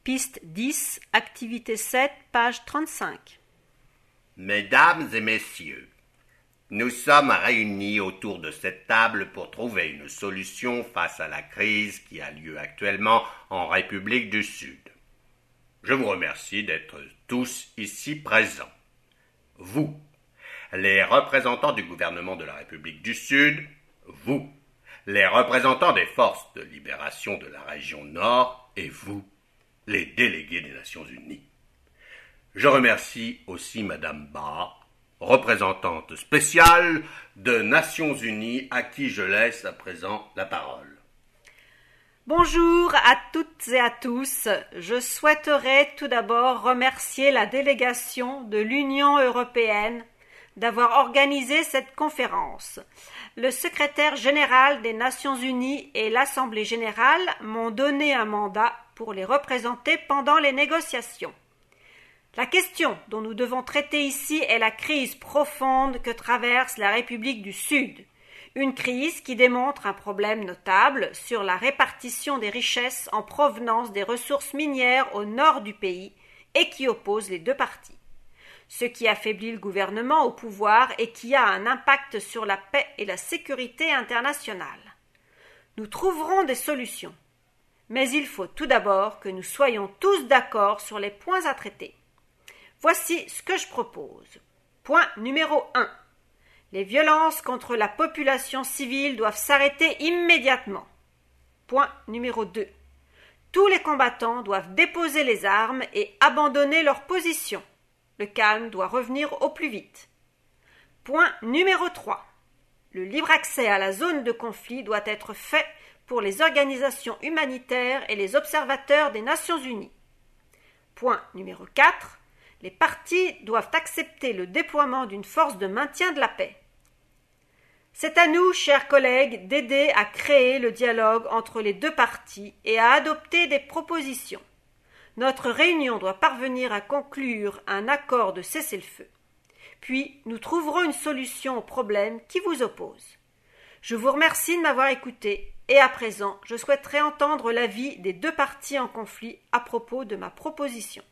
Piste 10, activité 7, page 35. Mesdames et messieurs, nous sommes réunis autour de cette table pour trouver une solution face à la crise qui a lieu actuellement en République du Sud. Je vous remercie d'être tous ici présents. Vous, les représentants du gouvernement de la République du Sud, vous, les représentants des forces de libération de la région Nord et vous, les délégués des Nations Unies. Je remercie aussi Madame Ba, représentante spéciale de Nations Unies, à qui je laisse à présent la parole. Bonjour à toutes et à tous. Je souhaiterais tout d'abord remercier la délégation de l'Union européenne d'avoir organisé cette conférence. Le secrétaire général des Nations Unies et l'Assemblée générale m'ont donné un mandat pour les représenter pendant les négociations. La question dont nous devons traiter ici est la crise profonde que traverse la République du Sud. Une crise qui démontre un problème notable sur la répartition des richesses en provenance des ressources minières au nord du pays et qui oppose les deux parties. Ce qui affaiblit le gouvernement au pouvoir et qui a un impact sur la paix et la sécurité internationale. Nous trouverons des solutions, mais il faut tout d'abord que nous soyons tous d'accord sur les points à traiter. Voici ce que je propose. Point numéro 1. Les violences contre la population civile doivent s'arrêter immédiatement. Point numéro 2. Tous les combattants doivent déposer les armes et abandonner leur position. Le calme doit revenir au plus vite. Point numéro 3. Le libre accès à la zone de conflit doit être fait pour les organisations humanitaires et les observateurs des Nations Unies. Point numéro 4. Les parties doivent accepter le déploiement d'une force de maintien de la paix. C'est à nous, chers collègues, d'aider à créer le dialogue entre les deux parties et à adopter des propositions. Notre réunion doit parvenir à conclure un accord de cessez-le-feu. Puis, nous trouverons une solution aux problèmes qui vous opposent. Je vous remercie de m'avoir écouté et à présent, je souhaiterais entendre l'avis des deux parties en conflit à propos de ma proposition.